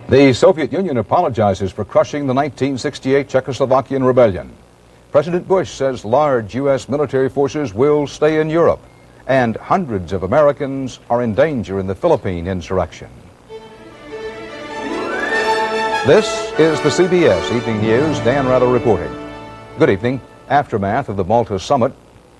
The Soviet Union apologizes for crushing the 1968 Czechoslovakian rebellion. President Bush says large U.S. military forces will stay in Europe, and hundreds of Americans are in danger in the Philippine insurrection. This is the CBS Evening News. Dan Rather reporting. Good evening. Aftermath of the Malta summit,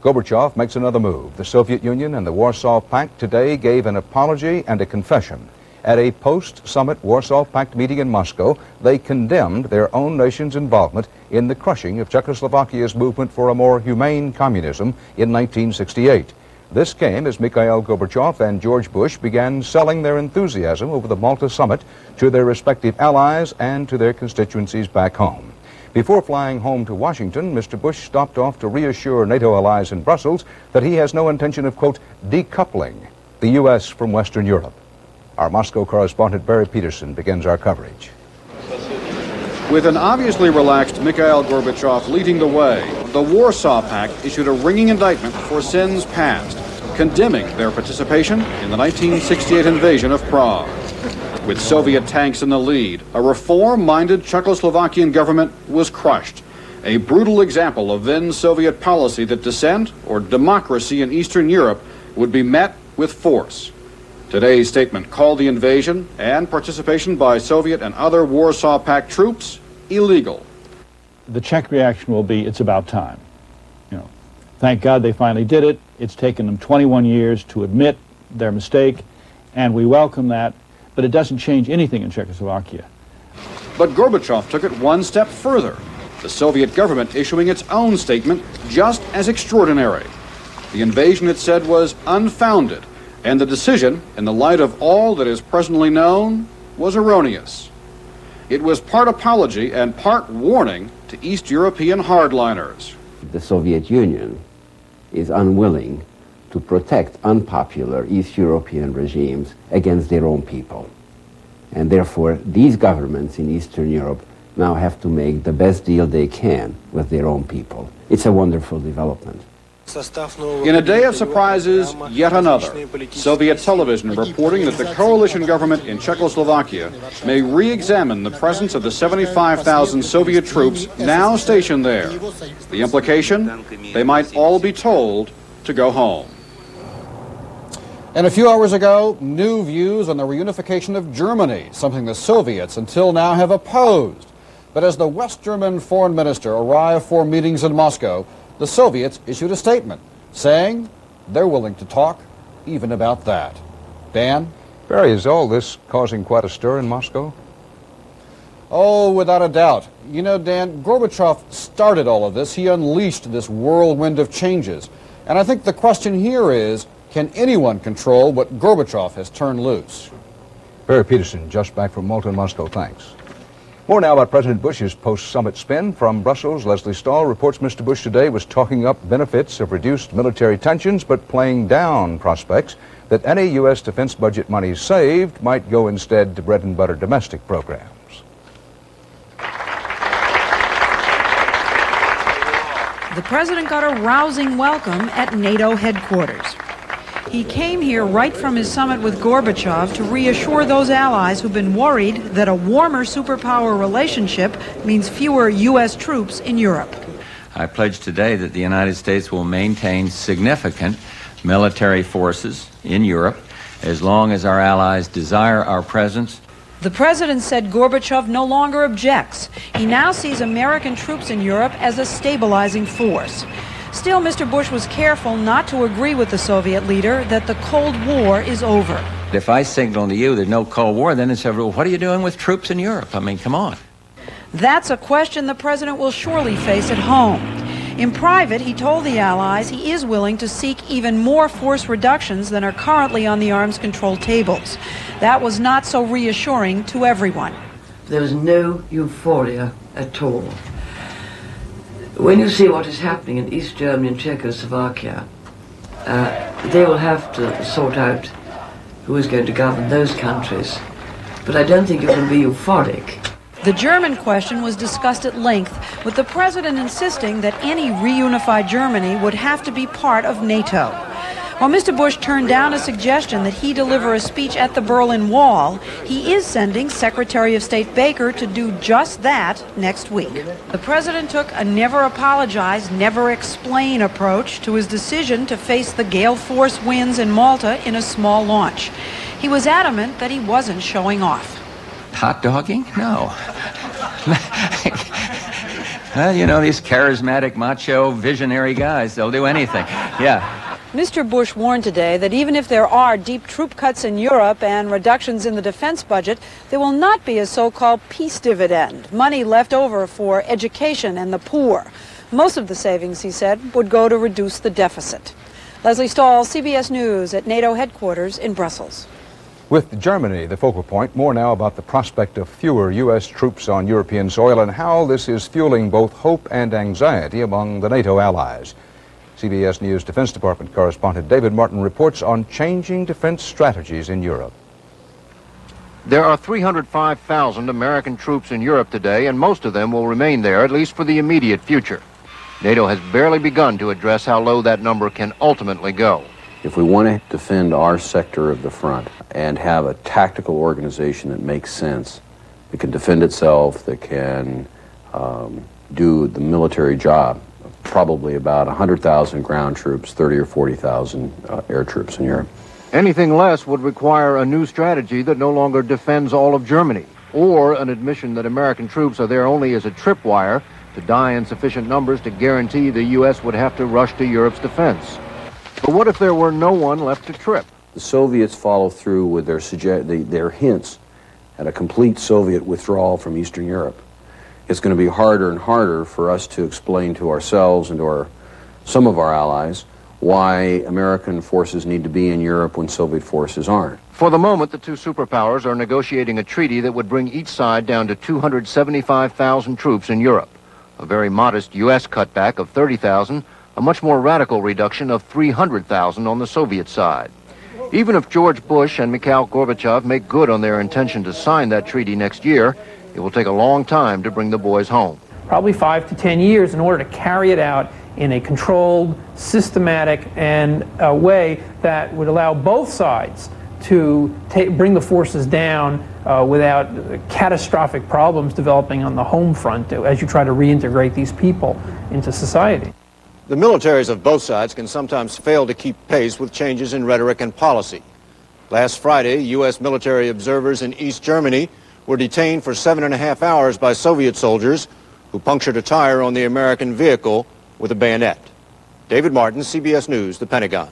Gorbachev makes another move. The Soviet Union and the Warsaw Pact today gave an apology and a confession. At a post-summit Warsaw Pact meeting in Moscow, they condemned their own nation's involvement in the crushing of Czechoslovakia's movement for a more humane communism in 1968. This came as Mikhail Gorbachev and George Bush began selling their enthusiasm over the Malta summit to their respective allies and to their constituencies back home. Before flying home to Washington, Mr. Bush stopped off to reassure NATO allies in Brussels that he has no intention of, quote, decoupling the U.S. from Western Europe. Our Moscow correspondent Barry Peterson begins our coverage. With an obviously relaxed Mikhail Gorbachev leading the way, the Warsaw Pact issued a ringing indictment for sins past, condemning their participation in the 1968 invasion of Prague. With Soviet tanks in the lead, a reform-minded Czechoslovakian government was crushed, a brutal example of then Soviet policy that dissent or democracy in Eastern Europe would be met with force. Today's statement called the invasion and participation by Soviet and other Warsaw Pact troops illegal. The Czech reaction will be, it's about time. Thank God they finally did it. It's taken them 21 years to admit their mistake, and we welcome that, but it doesn't change anything in Czechoslovakia. But Gorbachev took it one step further, the Soviet government issuing its own statement just as extraordinary. The invasion, it said, was unfounded, and the decision, in the light of all that is presently known, was erroneous. It was part apology and part warning to East European hardliners. The Soviet Union is unwilling to protect unpopular East European regimes against their own people. And therefore, these governments in Eastern Europe now have to make the best deal they can with their own people. It's a wonderful development. In a day of surprises, yet another. Soviet television reporting that the coalition government in Czechoslovakia may re-examine the presence of the 75,000 Soviet troops now stationed there. The implication? They might all be told to go home. And a few hours ago, new views on the reunification of Germany, something the Soviets until now have opposed. But as the West German foreign minister arrived for meetings in Moscow, the Soviets issued a statement saying they're willing to talk even about that. Dan? Barry, is all this causing quite a stir in Moscow? Oh, without a doubt. You know, Dan, Gorbachev started all of this. He unleashed this whirlwind of changes. And I think the question here is, can anyone control what Gorbachev has turned loose? Barry Peterson, just back from Malta and Moscow. Thanks. More now about President Bush's post-summit spin. From Brussels, Leslie Stahl reports Mr. Bush today was talking up benefits of reduced military tensions, but playing down prospects that any U.S. defense budget money saved might go instead to bread-and-butter domestic programs. The president got a rousing welcome at NATO headquarters. He came here right from his summit with Gorbachev to reassure those allies who've been worried that a warmer superpower relationship means fewer U.S. troops in Europe. I pledge today that the United States will maintain significant military forces in Europe as long as our allies desire our presence. The president said Gorbachev no longer objects. He now sees American troops in Europe as a stabilizing force. Still, Mr. Bush was careful not to agree with the Soviet leader that the Cold War is over. If I signal to you there's no Cold War, then it's well, what are you doing with troops in Europe? I mean, come on. That's a question the president will surely face at home. In private, he told the allies he is willing to seek even more force reductions than are currently on the arms control tables. That was not so reassuring to everyone. There was no euphoria at all. When you see what is happening in East Germany and Czechoslovakia, they will have to sort out who is going to govern those countries. But I don't think it will be euphoric. The German question was discussed at length, with the president insisting that any reunified Germany would have to be part of NATO. While Mr. Bush turned down a suggestion that he deliver a speech at the Berlin Wall, he is sending Secretary of State Baker to do just that next week. The president took a never apologize, never explain approach to his decision to face the gale force winds in Malta in a small launch. He was adamant that he wasn't showing off. Hot dogging? No. Well, you know, these charismatic, macho, visionary guys, they'll do anything. Yeah. Mr. Bush warned today that even if there are deep troop cuts in Europe and reductions in the defense budget, there will not be a so-called peace dividend, money left over for education and the poor. Most of the savings, he said, would go to reduce the deficit. Leslie Stahl, CBS News at NATO headquarters in Brussels. With Germany the focal point, more now about the prospect of fewer U.S. troops on European soil and how this is fueling both hope and anxiety among the NATO allies. CBS News Defense Department correspondent David Martin reports on changing defense strategies in Europe. There are 305,000 American troops in Europe today, and most of them will remain there, at least for the immediate future. NATO has barely begun to address how low that number can ultimately go. If we want to defend our sector of the front and have a tactical organization that makes sense, that can defend itself, that can do the military job, probably about 100,000 ground troops, 30 or 40,000 air troops in Europe. Anything less would require a new strategy that no longer defends all of Germany, or an admission that American troops are there only as a tripwire to die in sufficient numbers to guarantee the U.S. would have to rush to Europe's defense. But what if there were no one left to trip? The Soviets follow through with their hints at a complete Soviet withdrawal from Eastern Europe. It's going to be harder and harder for us to explain to ourselves and to some of our allies why American forces need to be in Europe when Soviet forces aren't. For the moment, the two superpowers are negotiating a treaty that would bring each side down to 275,000 troops in Europe. A very modest U.S. cutback of 30,000, a much more radical reduction of 300,000 on the Soviet side. Even if George Bush and Mikhail Gorbachev make good on their intention to sign that treaty next year, it will take a long time to bring the boys home. Probably 5 to 10 years in order to carry it out in a controlled, systematic, and a way that would allow both sides to bring the forces down without catastrophic problems developing on the home front as you try to reintegrate these people into society. The militaries of both sides can sometimes fail to keep pace with changes in rhetoric and policy. Last Friday, U.S. military observers in East Germany were detained for 7.5 hours by Soviet soldiers who punctured a tire on the American vehicle with a bayonet. David Martin, CBS News, the Pentagon.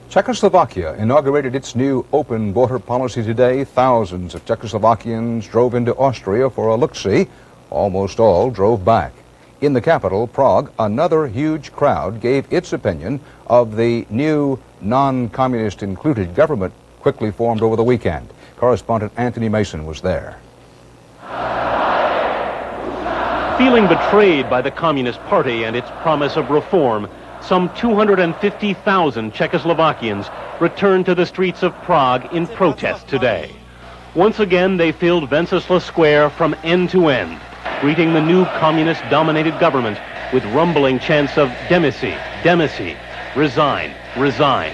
Czechoslovakia inaugurated its new open border policy today. Thousands of Czechoslovakians drove into Austria for a look-see. Almost all drove back. In the capital, Prague, another huge crowd gave its opinion of the new non-communist included government quickly formed over the weekend. Correspondent Anthony Mason was there. Feeling betrayed by the Communist Party and its promise of reform, some 250,000 Czechoslovakians returned to the streets of Prague in protest today. Once again, they filled Wenceslas Square from end to end, greeting the new communist-dominated government with rumbling chants of demisi, demisi, resign, resign.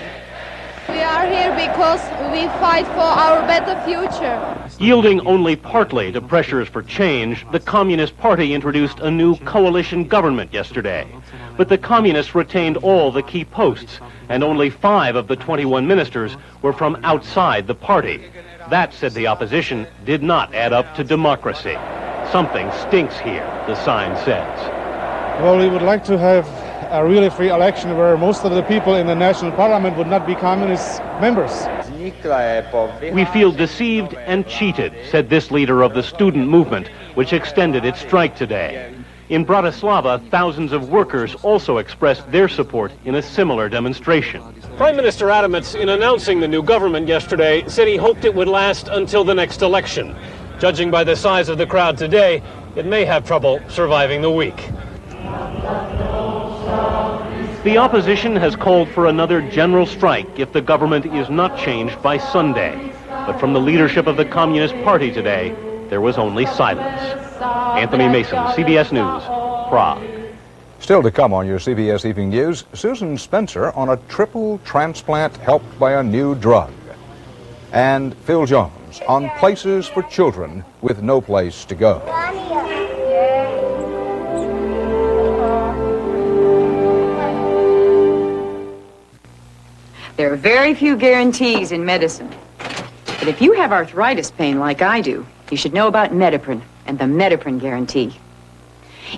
We are here because we fight for our better future. Yielding only partly to pressures for change, the Communist Party introduced a new coalition government yesterday. But the Communists retained all the key posts, and only 5 of the 21 ministers were from outside the party. That, said the opposition, did not add up to democracy. Something stinks here, the sign says. Well, we would like to have a really free election where most of the people in the national parliament would not be communist members. We feel deceived and cheated, said this leader of the student movement, which extended its strike today. In Bratislava, thousands of workers also expressed their support in a similar demonstration. Prime Minister Adamets, in announcing the new government yesterday, said he hoped it would last until the next election. Judging by the size of the crowd today, it may have trouble surviving the week. The opposition has called for another general strike if the government is not changed by Sunday. But from the leadership of the Communist Party today, there was only silence. Anthony Mason, CBS News, Prague. Still to come on your CBS Evening News, Susan Spencer on a triple transplant helped by a new drug. And Phil Jones on places for children with no place to go. There are very few guarantees in medicine. But if you have arthritis pain like I do, you should know about Mediprin and the Mediprin guarantee.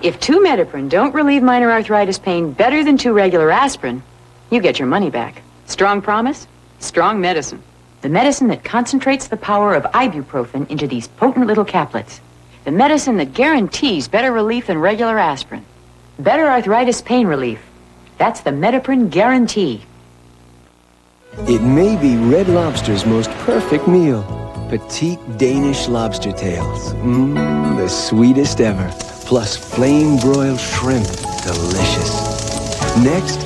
If 2 Mediprin don't relieve minor arthritis pain better than 2 regular aspirin, you get your money back. Strong promise, strong medicine. The medicine that concentrates the power of ibuprofen into these potent little caplets. The medicine that guarantees better relief than regular aspirin. Better arthritis pain relief. That's the Mediprin guarantee. It may be Red Lobster's most perfect meal. Petite Danish lobster tails. The sweetest ever. Plus flame-broiled shrimp. Delicious. Next,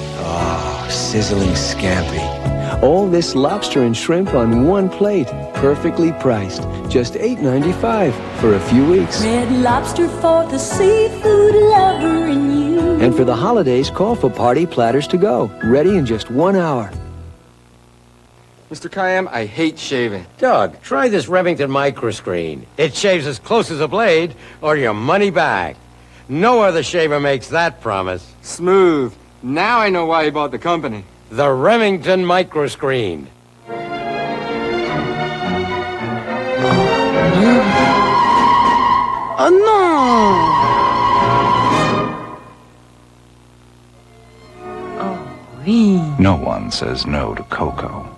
sizzling scampi. All this lobster and shrimp on one plate. Perfectly priced. Just $8.95 for a few weeks. Red Lobster for the seafood lover in you. And for the holidays, call for party platters to go. Ready in just 1 hour. Mr. Kayam, I hate shaving. Doug, try this Remington microscreen. It shaves as close as a blade, or your money back. No other shaver makes that promise. Smooth. Now I know why you bought the company. The Remington microscreen. Oh no! Oh, no one says no to cocoa.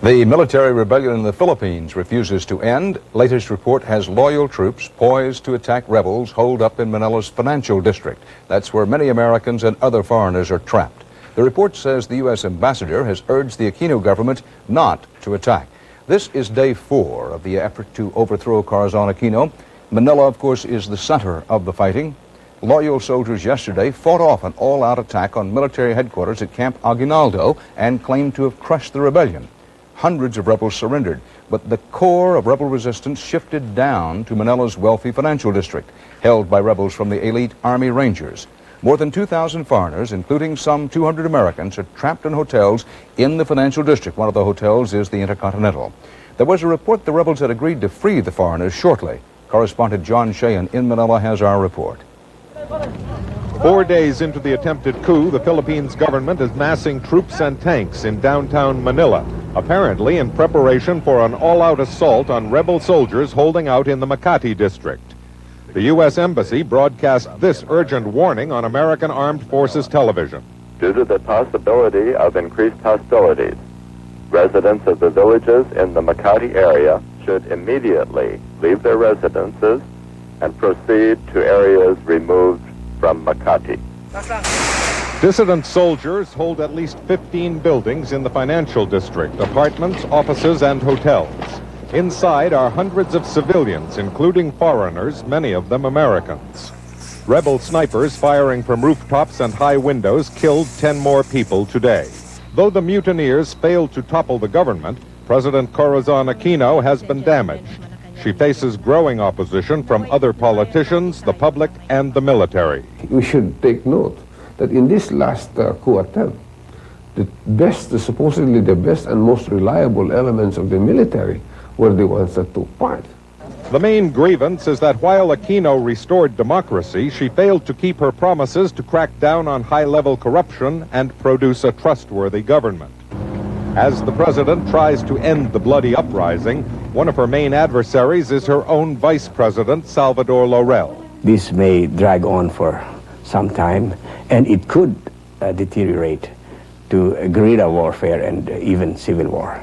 The military rebellion in the Philippines refuses to end. Latest report has loyal troops poised to attack rebels holed up in Manila's financial district. That's where many Americans and other foreigners are trapped. The report says the U.S. ambassador has urged the Aquino government not to attack. This is day 4 of the effort to overthrow Corazon Aquino. Manila, of course, is the center of the fighting. Loyal soldiers yesterday fought off an all-out attack on military headquarters at Camp Aguinaldo and claimed to have crushed the rebellion. Hundreds of rebels surrendered, but the core of rebel resistance shifted down to Manila's wealthy financial district, held by rebels from the elite Army Rangers. More than 2,000 foreigners, including some 200 Americans, are trapped in hotels in the financial district. One of the hotels is the Intercontinental. There was a report the rebels had agreed to free the foreigners shortly. Correspondent John Sheehan in Manila has our report. 4 days into the attempted coup, the Philippines government is massing troops and tanks in downtown Manila, apparently in preparation for an all-out assault on rebel soldiers holding out in the Makati district. The U.S. Embassy broadcast this urgent warning on American Armed Forces television. Due to the possibility of increased hostilities, residents of the villages in the Makati area should immediately leave their residences and proceed to areas removed from Makati. Dissident soldiers hold at least 15 buildings in the financial district, apartments, offices, and hotels. Inside are hundreds of civilians, including foreigners, many of them Americans. Rebel snipers firing from rooftops and high windows killed 10 more people today. Though the mutineers failed to topple the government, President Corazon Aquino has been damaged. She faces growing opposition from other politicians, the public, and the military. We should take note that in this last coup attempt, supposedly the best and most reliable elements of the military were the ones that took part. The main grievance is that while Aquino restored democracy, she failed to keep her promises to crack down on high-level corruption and produce a trustworthy government. As the president tries to end the bloody uprising, one of her main adversaries is her own vice president, Salvador Laurel. This may drag on for some time, and it could deteriorate to guerrilla warfare and even civil war.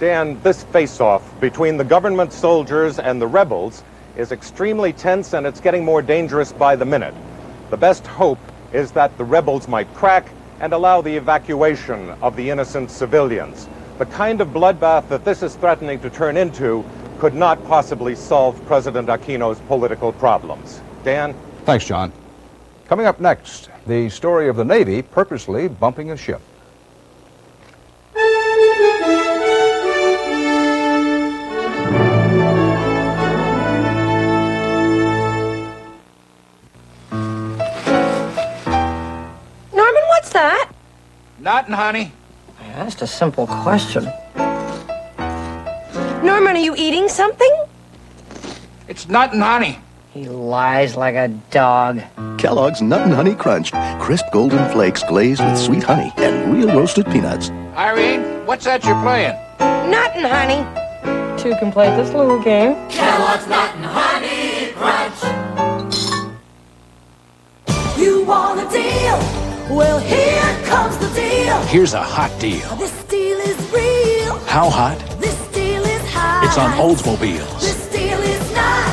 Dan, this face-off between the government soldiers and the rebels is extremely tense, and it's getting more dangerous by the minute. The best hope is that the rebels might crack and allow the evacuation of the innocent civilians. The kind of bloodbath that this is threatening to turn into could not possibly solve President Aquino's political problems. Dan? Thanks, John. Coming up next, the story of the Navy purposely bumping a ship. Nut and honey. I asked a simple question. Norman, are you eating something? It's nut and honey. He lies like a dog. Kellogg's Nut and Honey Crunch. Crisp golden flakes glazed with sweet honey and real roasted peanuts. Irene, what's that you're playing? Nut and honey. Two can play this little game. Kellogg's Nut and Honey Crunch. You want a deal? Well, here comes the deal. Here's a hot deal. This deal is real. How hot? This deal is hot. It's on Oldsmobiles. This deal is not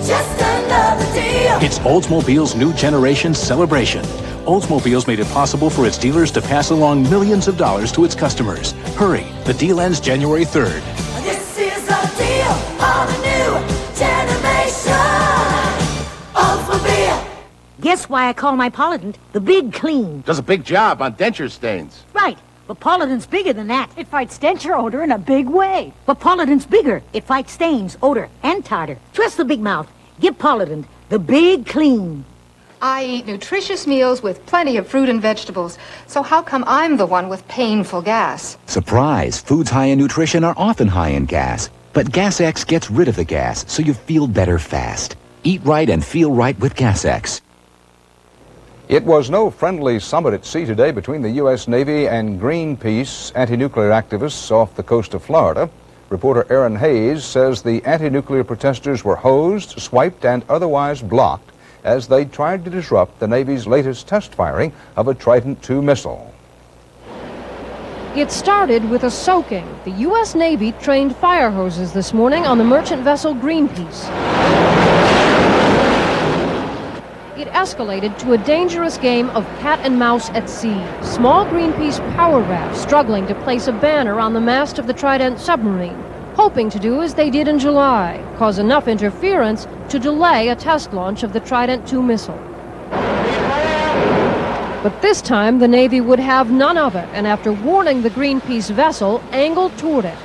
just another deal. It's Oldsmobiles' new generation celebration. Oldsmobiles made it possible for its dealers to pass along millions of dollars to its customers. Hurry, the deal ends January 3rd. This is a deal on a new generation. Oldsmobile. Guess why I call my Polident the Big Clean? Does a big job on denture stains. Right, but Polident's bigger than that. It fights denture odor in a big way. But Polident's bigger. It fights stains, odor, and tartar. Trust the big mouth. Give Polident the Big Clean. I eat nutritious meals with plenty of fruit and vegetables. So how come I'm the one with painful gas? Surprise! Foods high in nutrition are often high in gas. But Gas X gets rid of the gas, so you feel better fast. Eat right and feel right with Gas X. It was no friendly summit at sea today between the U.S. Navy and Greenpeace anti-nuclear activists off the coast of Florida. Reporter Aaron Hayes says the anti-nuclear protesters were hosed, swiped, and otherwise blocked as they tried to disrupt the Navy's latest test firing of a Trident II missile. It started with a soaking. The U.S. Navy trained fire hoses this morning on the merchant vessel Greenpeace. It escalated to a dangerous game of cat and mouse at sea. Small Greenpeace power rafts struggling to place a banner on the mast of the Trident submarine, hoping to do as they did in July, cause enough interference to delay a test launch of the Trident II missile. But this time, the Navy would have none of it, and after warning the Greenpeace vessel, angled toward it.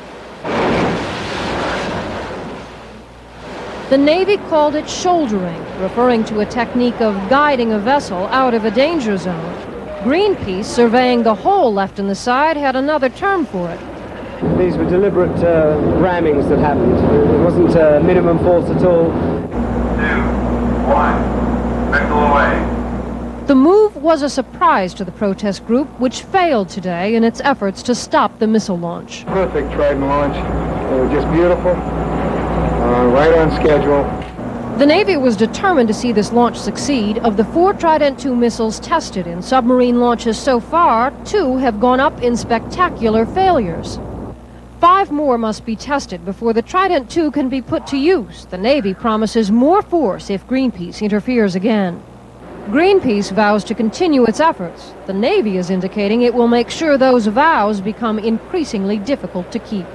The Navy called it shouldering, referring to a technique of guiding a vessel out of a danger zone. Greenpeace, surveying the hole left in the side, had another term for it. These were deliberate rammings that happened. It wasn't minimum force at all. 2, 1, missile away. The move was a surprise to the protest group, which failed today in its efforts to stop the missile launch. Perfect Trident launch. They were just beautiful, right on schedule. The Navy was determined to see this launch succeed. Of the 4 Trident II missiles tested in submarine launches so far, 2 have gone up in spectacular failures. 5 more must be tested before the Trident II can be put to use. The Navy promises more force if Greenpeace interferes again. Greenpeace vows to continue its efforts. The Navy is indicating it will make sure those vows become increasingly difficult to keep.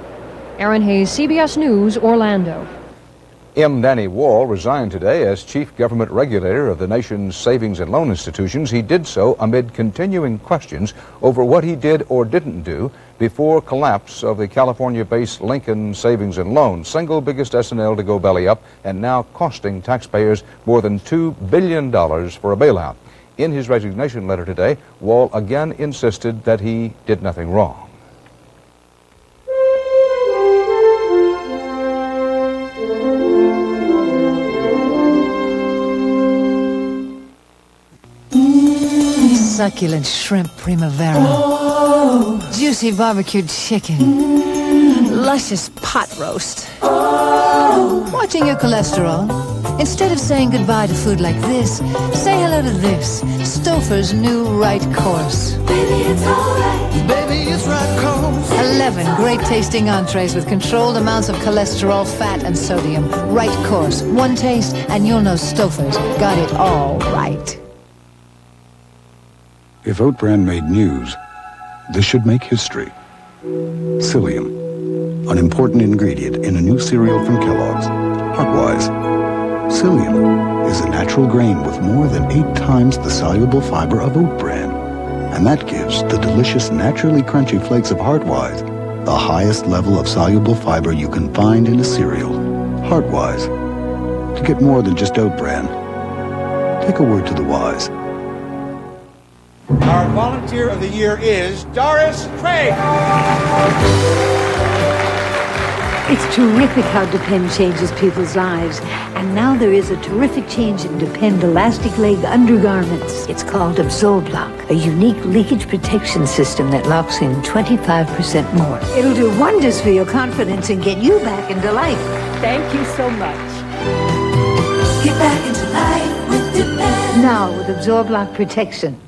Aaron Hayes, CBS News, Orlando. M. Danny Wall resigned today as chief government regulator of the nation's savings and loan institutions. He did so amid continuing questions over what he did or didn't do before collapse of the California-based Lincoln Savings and Loan, single biggest S&L to go belly up and now costing taxpayers more than $2 billion for a bailout. In his resignation letter today, Wall again insisted that he did nothing wrong. Succulent shrimp primavera. Juicy barbecued chicken. Luscious pot roast. Watching your cholesterol? Instead of saying goodbye to food like this, say hello to this. Stouffer's new right course. Baby, it's alright. Baby, it's right course. 11 great tasting entrees with controlled amounts of cholesterol, fat, and sodium. Right course. One taste, and you'll know Stouffer's got it all right. If oat bran made news, this should make history. Psyllium, an important ingredient in a new cereal from Kellogg's, Heartwise. Psyllium is a natural grain with more than 8 times the soluble fiber of oat bran, and that gives the delicious, naturally crunchy flakes of Heartwise the highest level of soluble fiber you can find in a cereal. Heartwise. To get more than just oat bran, take a word to the wise. Our Volunteer of the Year is Doris Craig. It's terrific how Depend changes people's lives. And now there is a terrific change in Depend elastic leg undergarments. It's called AbsorbLock, a unique leakage protection system that locks in 25% more. It'll do wonders for your confidence and get you back into life. Thank you so much. Get back into life with Depend. Now with AbsorbLock protection.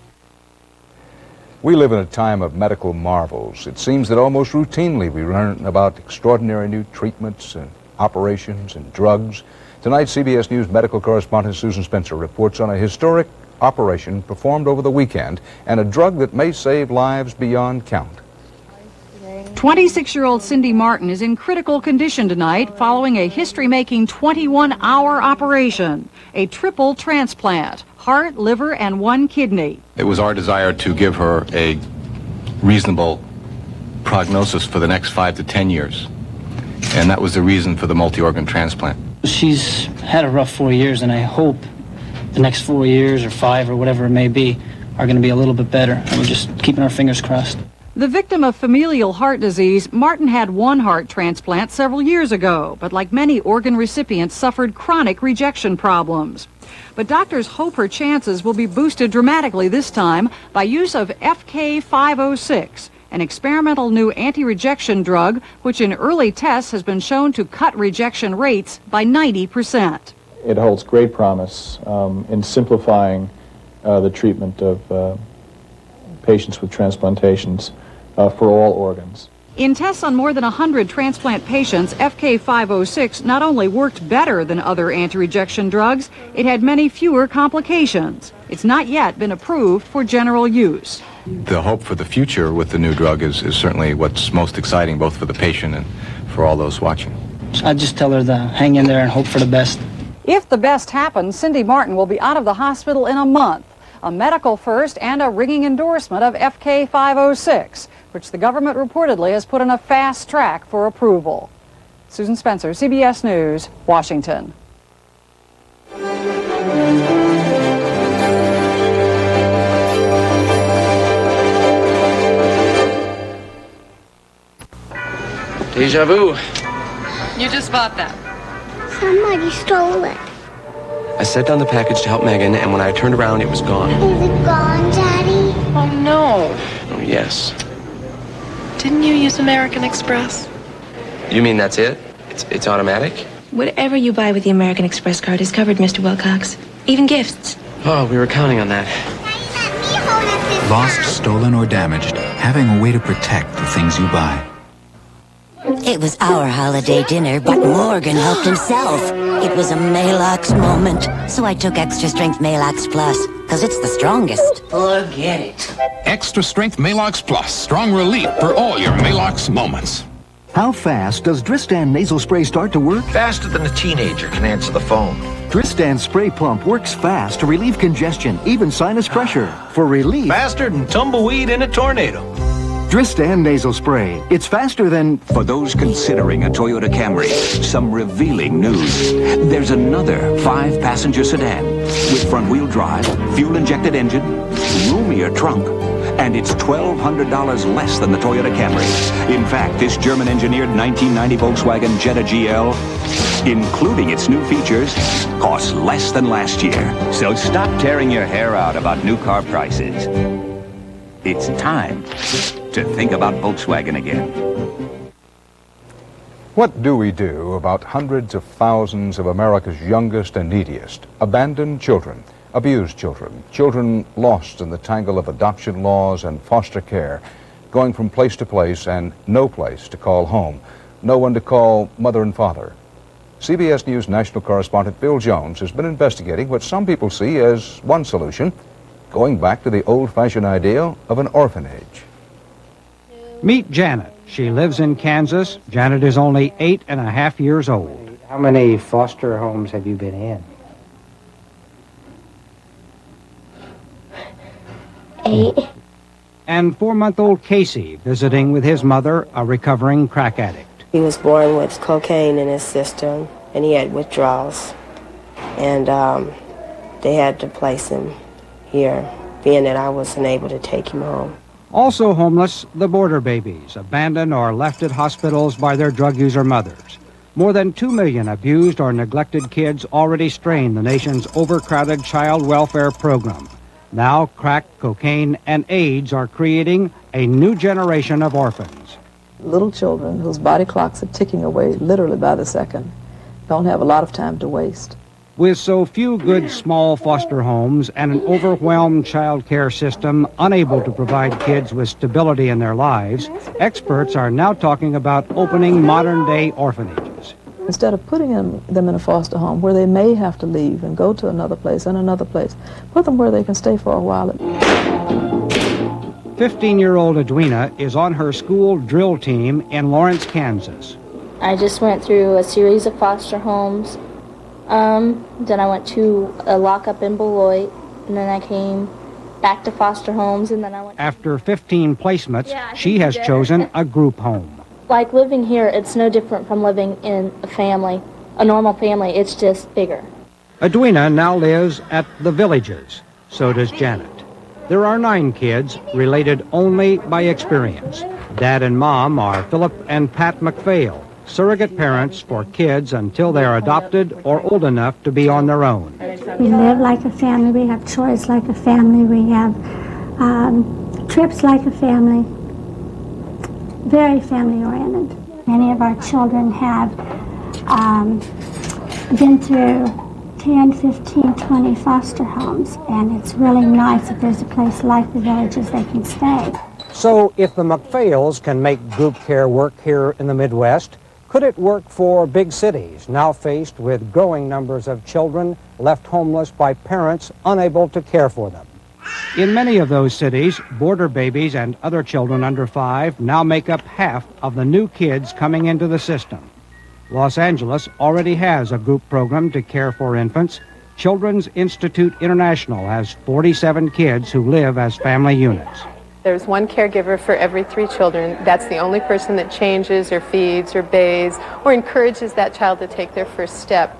We live in a time of medical marvels. It seems that almost routinely we learn about extraordinary new treatments and operations and drugs. Tonight, CBS News medical correspondent Susan Spencer reports on a historic operation performed over the weekend and a drug that may save lives beyond count. 26-year-old Cindy Martin is in critical condition tonight following a history-making 21-hour operation, a triple transplant, heart, liver, and one kidney. It was our desire to give her a reasonable prognosis for the next 5 to 10 years, and that was the reason for the multi-organ transplant. She's had a rough 4 years, and I hope the next 4 years or 5 or whatever it may be are going to be a little bit better, and we're just keeping our fingers crossed. The victim of familial heart disease, Martin had one heart transplant several years ago, but like many organ recipients, suffered chronic rejection problems. But doctors hope her chances will be boosted dramatically this time by use of FK506, an experimental new anti-rejection drug which in early tests has been shown to cut rejection rates by 90%. It holds great promise in simplifying the treatment of patients with transplantations for all organs. In tests on more than 100 transplant patients, FK506 not only worked better than other anti-rejection drugs, it had many fewer complications. It's not yet been approved for general use. The hope for the future with the new drug is certainly what's most exciting, both for the patient and for all those watching. I just tell her to hang in there and hope for the best. If the best happens, Cindy Martin will be out of the hospital in a month. A medical first and a ringing endorsement of FK506, which the government reportedly has put in a fast track for approval. Susan Spencer, CBS News, Washington. Deja vu. You just bought that. Somebody stole it. I set down the package to help Megan, and when I turned around, it was gone. Is it gone, Daddy? Oh, no. Oh, yes. Didn't you use American Express? You mean that's it? It's automatic? Whatever you buy with the American Express card is covered, Mr. Wilcox. Even gifts. Oh, we were counting on that. Lost, stolen, or damaged, having a way to protect the things you buy. It was our holiday dinner, but Morgan helped himself. It was a Maalox moment, so I took Extra Strength Maalox Plus, because it's the strongest. Forget it. Extra Strength Maalox Plus. Strong relief for all your Maalox moments. How fast does Dristan nasal spray start to work? Faster than a teenager can answer the phone. Dristan spray pump works fast to relieve congestion, even sinus pressure. For relief... Faster than tumbleweed in a tornado. Dristan nasal spray. It's faster than... For those considering a Toyota Camry, some revealing news. There's another 5-passenger sedan with front-wheel drive, fuel-injected engine, roomier trunk, and it's $1,200 less than the Toyota Camry. In fact, this German-engineered 1990 Volkswagen Jetta GL, including its new features, costs less than last year. So stop tearing your hair out about new car prices. It's time to think about Volkswagen again. What do we do about hundreds of thousands of America's youngest and neediest? Abandoned children, abused children, children lost in the tangle of adoption laws and foster care, going from place to place and no place to call home, no one to call mother and father. CBS News national correspondent Bill Jones has been investigating what some people see as one solution, going back to the old-fashioned idea of an orphanage. Meet Janet. She lives in Kansas. Janet is only 8.5 years old. How many foster homes have you been in? 8. And 4-month-old Casey visiting with his mother, a recovering crack addict. He was born with cocaine in his system, and he had withdrawals. And they had to place him here being that I wasn't able to take him home. Also homeless, the border babies, abandoned or left at hospitals by their drug user mothers. More than 2 million abused or neglected kids already strain the nation's overcrowded child welfare program. Now, crack, cocaine, and AIDS are creating a new generation of orphans. Little children whose body clocks are ticking away literally by the second don't have a lot of time to waste. With so few good small foster homes and an overwhelmed child care system unable to provide kids with stability in their lives, experts are now talking about opening modern-day orphanages. Instead of putting them in a foster home where they may have to leave and go to another place and another place, put them where they can stay for a while. 15-year-old Edwina is on her school drill team in Lawrence, Kansas. I just went through a series of foster homes. Then I went to a lockup in Beloit, and then I came back to foster homes, and then I went... After 15 placements, she has chosen a group home. Like living here, it's no different from living in a family, a normal family. It's just bigger. Edwina now lives at the Villages. So does Janet. There are 9 kids, related only by experience. Dad and Mom are Philip and Pat McPhail, surrogate parents for kids until they are adopted or old enough to be on their own. We live like a family. We have chores like a family. We have trips like a family. Very family-oriented. Many of our children have been through 10, 15, 20 foster homes, and it's really nice if there's a place like the Villages they can stay. So if the McPhails can make group care work here in the Midwest, could it work for big cities now faced with growing numbers of children left homeless by parents unable to care for them? In many of those cities, border babies and other children under 5 now make up half of the new kids coming into the system. Los Angeles already has a group program to care for infants. Children's Institute International has 47 kids who live as family units. There's one caregiver for every 3 children. That's the only person that changes or feeds or bathes or encourages that child to take their first step.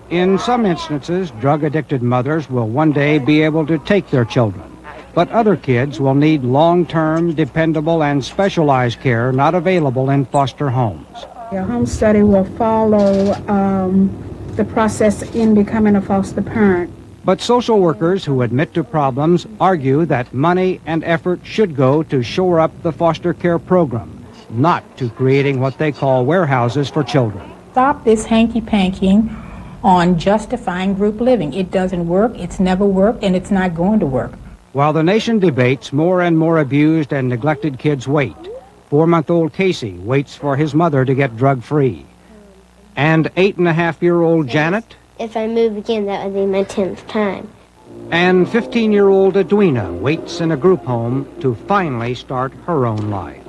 In some instances, drug-addicted mothers will one day be able to take their children. But other kids will need long-term, dependable, and specialized care not available in foster homes. A home study will follow the process in becoming a foster parent. But social workers who admit to problems argue that money and effort should go to shore up the foster care program, not to creating what they call warehouses for children. Stop this hanky-pankying on justifying group living. It doesn't work, it's never worked, and it's not going to work. While the nation debates, more and more abused and neglected kids wait. 4-month-old Casey waits for his mother to get drug-free. And 8-and-a-half-year-old Janet? If I move again, that would be my 10th time. And 15-year-old Edwina waits in a group home to finally start her own life.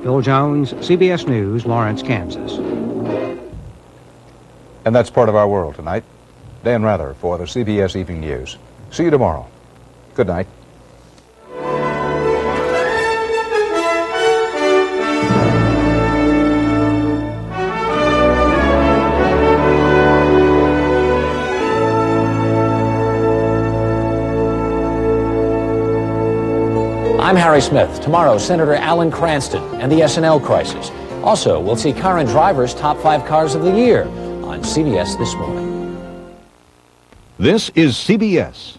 Phil Jones, CBS News, Lawrence, Kansas. And that's part of our world tonight. Dan Rather for the CBS Evening News. See you tomorrow. Good night. I'm Harry Smith. Tomorrow, Senator Alan Cranston and the SNL crisis. Also, we'll see car and driver's top 5 cars of the year on CBS This Morning. This is CBS.